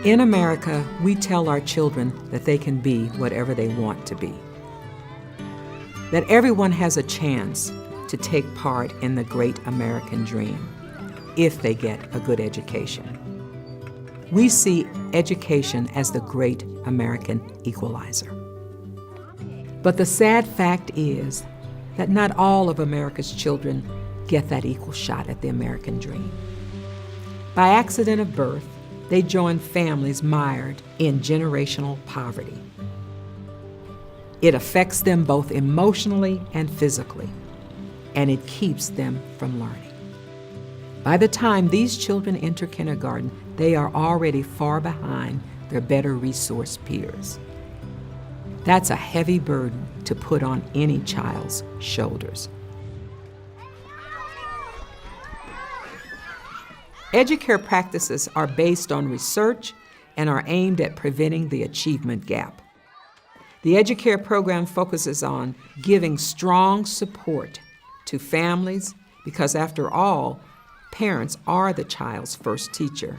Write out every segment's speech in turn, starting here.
In America, we tell our children that they can be whatever they want to be. That everyone has a chance to take part in the great American dream if they get a good education. We see education as the great American equalizer. But the sad fact is that not all of America's children get that equal shot at the American dream. By accident of birth, they join families mired in generational poverty. It affects them both emotionally and physically, and it keeps them from learning. By the time these children enter kindergarten, they are already far behind their better resourced peers. That's a heavy burden to put on any child's shoulders. Educare practices are based on research and are aimed at preventing the achievement gap. The Educare program focuses on giving strong support to families because, after all, parents are the child's first teacher.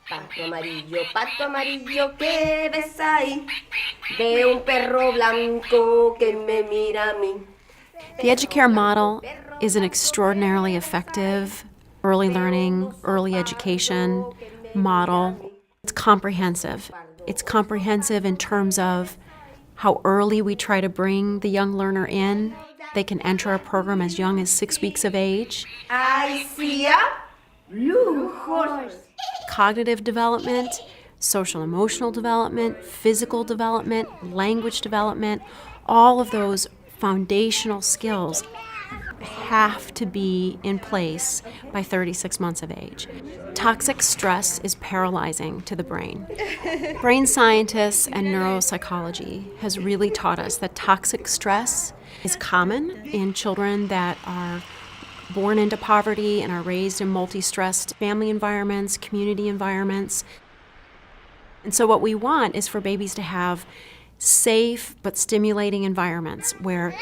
Pato amarillo, ¿qué ves ahí? Veo un perro blanco que me mira a mí. The Educare model is an extraordinarily effective early learning, early education model. It's comprehensive. It's comprehensive in terms of how early we try to bring the young learner in. They can enter a program as young as 6 weeks of age. I see a blue horse. Cognitive development, social emotional development, physical development, language development, all of those foundational skills have to be in place by 36 months of age. Toxic stress is paralyzing to the brain. Brain scientists and neuropsychology has really taught us that toxic stress is common in children that are born into poverty and are raised in multi-stressed family environments, community environments. And so what we want is for babies to have safe but stimulating environments where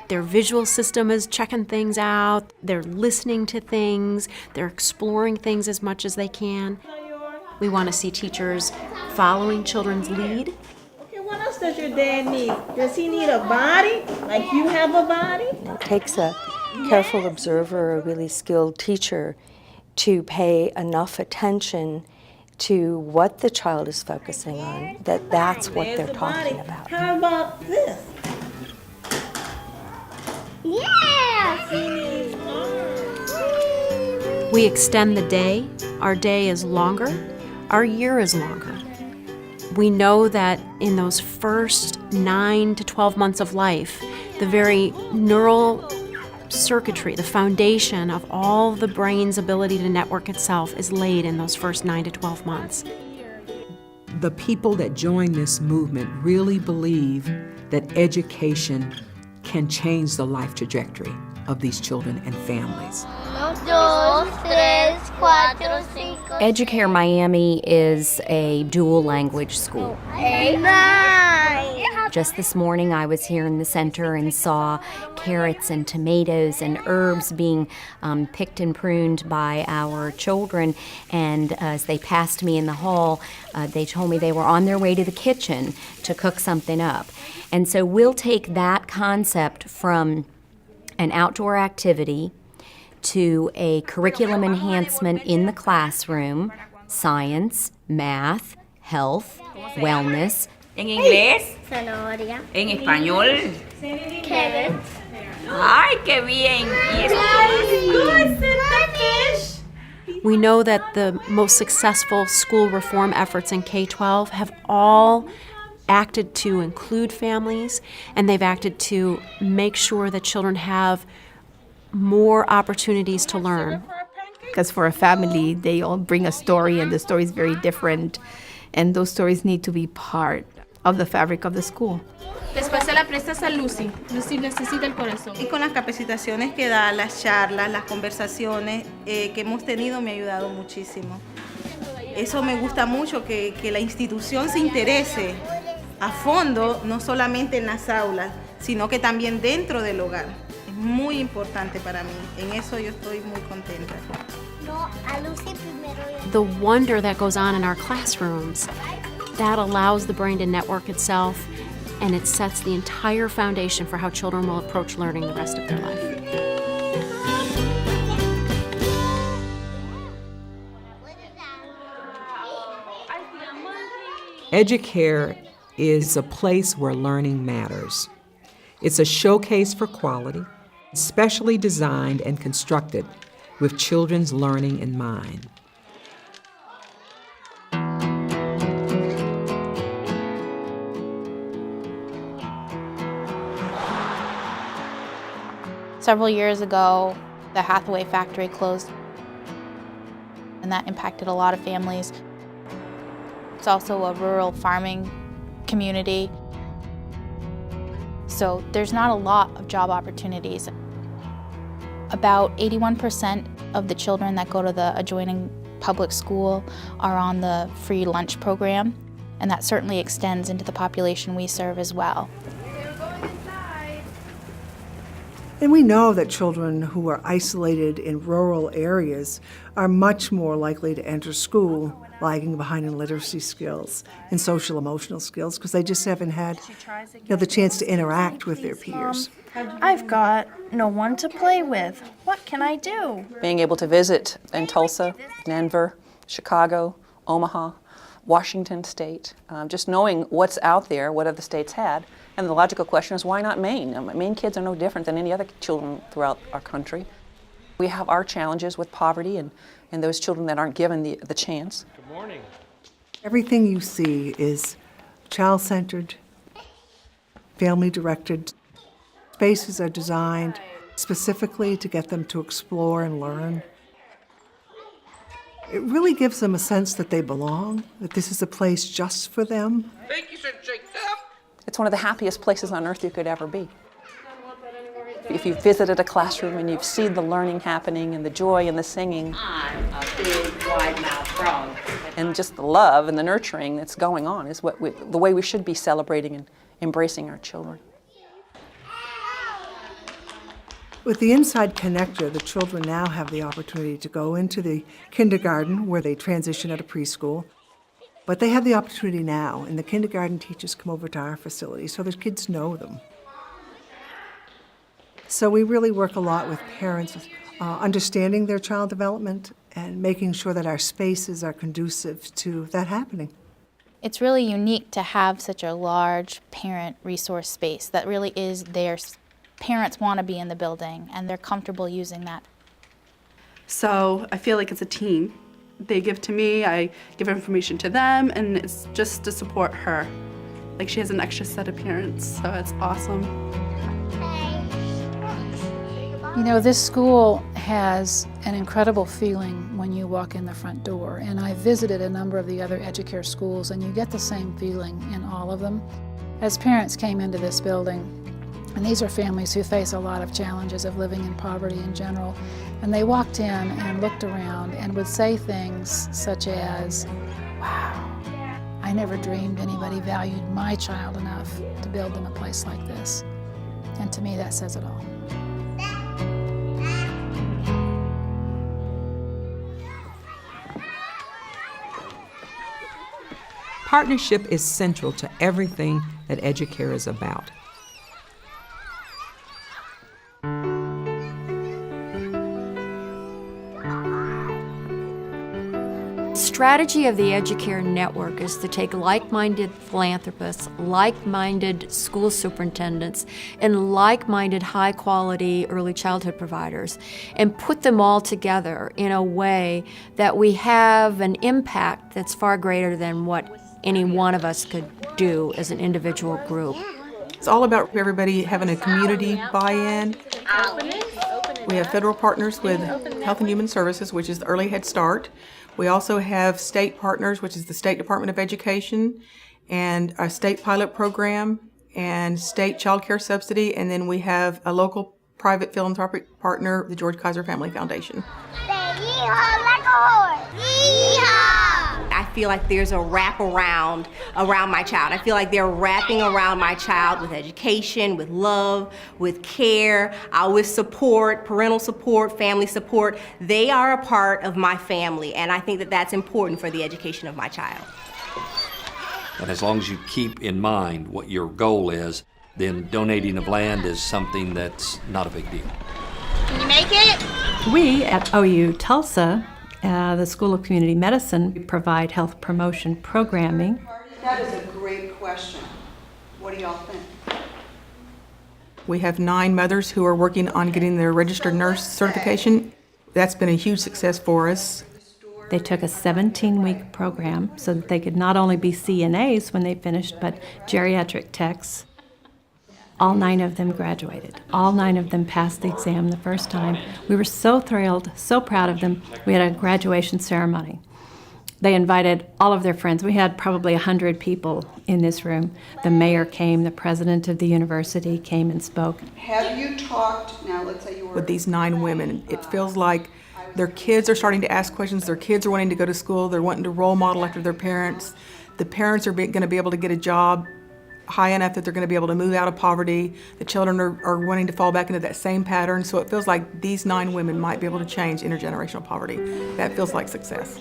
their visual system is checking things out, they're listening to things, they're exploring things as much as they can. We want to see teachers following children's lead. Okay, what else does your dad need? Does he need a body, like you have a body? It takes a careful observer, a really skilled teacher, to pay enough attention to what the child is focusing on, that's what they're talking about. How about this? Yes! We extend the day. Our day is longer. Our year is longer. We know that in those first 9 to 12 months of life, the very neural circuitry, the foundation of all the brain's ability to network itself is laid in those first 9 to 12 months. The people that join this movement really believe that education can change the life trajectory of these children and families. Educare Miami is a dual language school. Just this morning I was here in the center and saw carrots and tomatoes and herbs being picked and pruned by our children, and as they passed me in the hall, they told me they were on their way to the kitchen to cook something up. And so we'll take that concept from an outdoor activity to a curriculum enhancement in the classroom, science, math, health, wellness. En inglés. Zanahoria. En español. Carrot. ¡Ay, qué bien! ¿Y eso? We know that the most successful school reform efforts in K-12 have all acted to include families, and they've acted to make sure that children have more opportunities to learn. Because for a family, they all bring a story, and the story is very different, and those stories need to be part of the fabric of the school. Después se la prestas a Lucy. Lucy necesita el corazón. Y con las capacitaciones que da, las charlas, las conversaciones que hemos tenido me ha ayudado muchísimo. Eso me gusta mucho, que la institución se interese a fondo, no solamente en las aulas, sino que también dentro del hogar. Es muy importante para mí. En eso yo estoy muy contenta. The wonder that goes on in our classrooms, that allows the brain to network itself, and it sets the entire foundation for how children will approach learning the rest of their life. Educare is a place where learning matters. It's a showcase for quality, specially designed and constructed with children's learning in mind. Several years ago, the Hathaway factory closed, and that impacted a lot of families. It's also a rural farming community, so there's not a lot of job opportunities. About 81% of the children that go to the adjoining public school are on the free lunch program, and that certainly extends into the population we serve as well. And we know that children who are isolated in rural areas are much more likely to enter school lagging behind in literacy skills and social emotional skills because they just haven't had the chance to interact with their peers. I've got no one to play with. What can I do? Being able to visit in Tulsa, Denver, Chicago, Omaha, Washington State, just knowing what's out there, what other states had. And the logical question is, why not Maine? Maine kids are no different than any other children throughout our country. We have our challenges with poverty and those children that aren't given the chance. Good morning. Everything you see is child-centered, family-directed. Spaces are designed specifically to get them to explore and learn. It really gives them a sense that they belong, that this is a place just for them. Thank you, Jacob. It's one of the happiest places on earth you could ever be. If you've visited a classroom and you've seen the learning happening and the joy and the singing, I'm a big wide-mouthed frog. And just the love and the nurturing that's going on is the way we should be celebrating and embracing our children. With the Inside Connector, the children now have the opportunity to go into the kindergarten where they transition out of preschool. But they have the opportunity now, and the kindergarten teachers come over to our facility so their kids know them. So we really work a lot with parents, understanding their child development and making sure that our spaces are conducive to that happening. It's really unique to have such a large parent resource space that really is theirs. Parents want to be in the building and they're comfortable using that. So I feel like it's a team. They give to me, I give information to them, and it's just to support her. Like, she has an extra set of parents, so it's awesome. You know, this school has an incredible feeling when you walk in the front door, and I visited a number of the other Educare schools, and you get the same feeling in all of them. As parents came into this building, and these are families who face a lot of challenges of living in poverty in general, and they walked in and looked around and would say things such as, wow, I never dreamed anybody valued my child enough to build them a place like this. And to me, that says it all. Partnership is central to everything that Educare is about. Strategy of the Educare network is to take like-minded philanthropists, like-minded school superintendents, and like-minded high-quality early childhood providers and put them all together in a way that we have an impact that's far greater than what any one of us could do as an individual group. It's all about everybody having a community buy-in. We have federal partners with Health and Human Services, which is the Early Head Start. We also have state partners, which is the State Department of Education, and a state pilot program, and state child care subsidy, and then we have a local private philanthropic partner, the George Kaiser Family Foundation. I feel like there's a wraparound around my child. I feel like they're wrapping around my child with education, with love, with care, with support, parental support, family support. They are a part of my family, and I think that that's important for the education of my child. And as long as you keep in mind what your goal is, then donating of land is something that's not a big deal. Can you make it? We at OU Tulsa, the School of Community Medicine, provide health promotion programming. That is a great question. What do y'all think? We have 9 mothers who are working on getting their registered nurse certification. That's been a huge success for us. They took a 17-week program so that they could not only be CNAs when they finished, but geriatric techs. All 9 of them graduated. All 9 of them passed the exam the first time. We were so thrilled, so proud of them. We had a graduation ceremony. They invited all of their friends. We had probably 100 people in this room. The mayor came, the president of the university came and spoke. Have you talked, now let's say you were... With these 9 women, it feels like their kids are starting to ask questions. Their kids are wanting to go to school. They're wanting to role model after their parents. The parents are going to be able to get a job high enough that they're going to be able to move out of poverty. The children are wanting to fall back into that same pattern. So it feels like these 9 women might be able to change intergenerational poverty. That feels like success.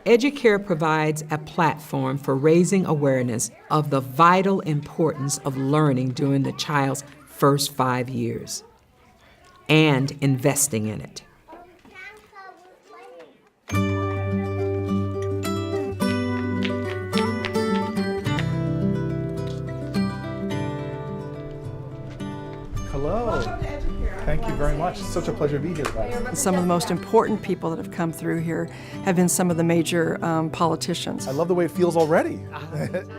Educare provides a platform for raising awareness of the vital importance of learning during the child's first 5 years and investing in it. Hello. Thank you very much. It's such a pleasure to be here, guys. Some of the most important people that have come through here have been some of the major politicians. I love the way it feels already.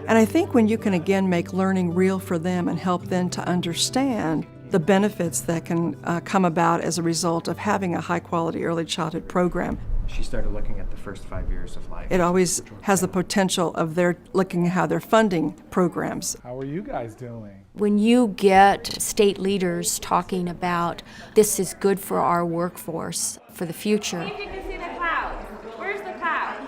And I think when you can again make learning real for them and help them to understand the benefits that can come about as a result of having a high-quality early childhood program. She started looking at the first 5 years of life. It always has the potential of their looking at how they're funding programs. How are you guys doing? When you get state leaders talking about this is good for our workforce for the future. You can see the clouds. Where's the clouds?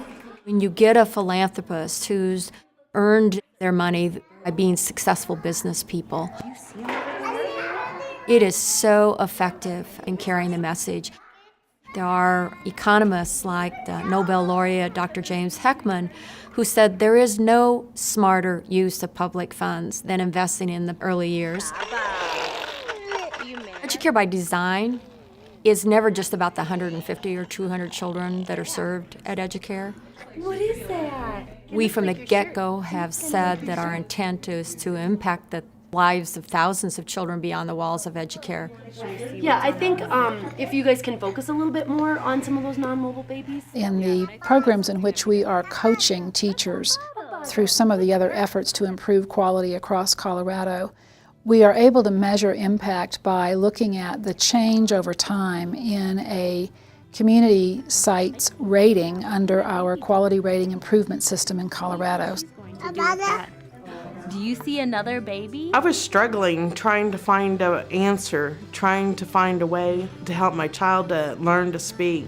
When you get a philanthropist who's earned their money by being successful business people, it is so effective in carrying the message. There are economists like the Nobel laureate Dr. James Heckman who said there is no smarter use of public funds than investing in the early years. Educare by Design is never just about the 150 or 200 children that are served at Educare. What is that? We from the get-go have said that our intent is to impact the lives of thousands of children beyond the walls of Educare. Yeah, I think if you guys can focus a little bit more on some of those non-mobile babies. In the programs in which we are coaching teachers through some of the other efforts to improve quality across Colorado, we are able to measure impact by looking at the change over time in a community site's rating under our quality rating improvement system in Colorado. Do you see another baby? I was struggling, trying to find an answer, trying to find a way to help my child to learn to speak.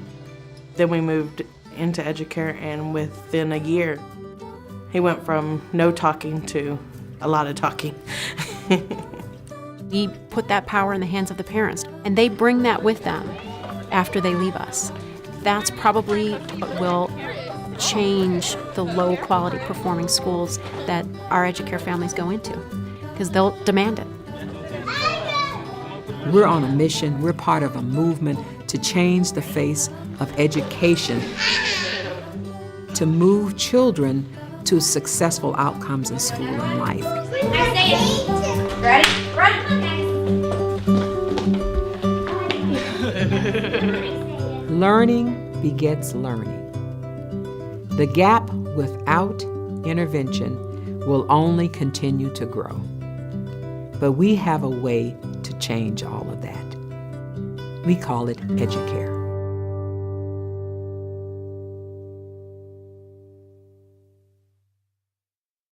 Then we moved into Educare, and within a year, he went from no talking to a lot of talking. We put that power in the hands of the parents, and they bring that with them after they leave us. That's probably what will change the low-quality performing schools that our Educare families go into, because they'll demand it. We're on a mission, we're part of a movement to change the face of education, to move children to successful outcomes in school and life. Ready? Run! Learning begets learning. The gap without intervention will only continue to grow. But we have a way to change all of that. We call it Educare.